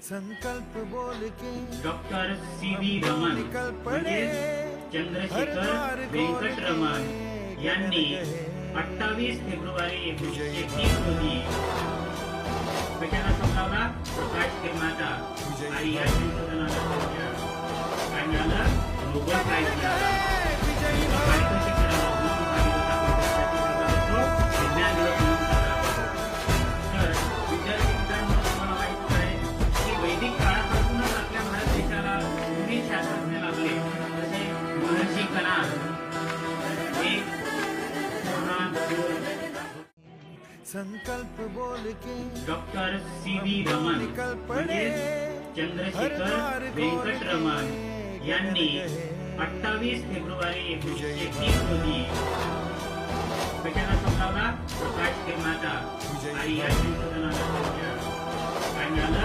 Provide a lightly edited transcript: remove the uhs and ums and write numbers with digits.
संकल्प बोल के डॉक्टर सी.व्ही. रमन म्हणजे चंद्रशेखर वेंकटरमण यांनी 28 फेब्रुवारी 1931 रोजी कशाला संपवला? प्रकाश किरणाचा. आणि या संशोधनाला काय मिळालं? नोबेल प्राइज मिळाला. पारितोषिक मिळालं. विज्ञान दिवस म्हणून साजरा करतो. तर विद्यार्थी मित्रांनो, तुम्हाला माहित आहे की वैदिक काळापासूनच आपल्या भारत देशाला विविध शास्त्रज्ञ लागले. जसे महर्षी कणाद, एक महान थोर संकल्प बोल के डॉक्टर सी.व्ही. रमन म्हणजे चंद्रशेखर वेंकटरमण यांनी 28 फेब्रुवारी 1931 रोजी कशाला संपवला? प्रकाश किरणाचा. आणि या संशोधनाला काय मिळालं?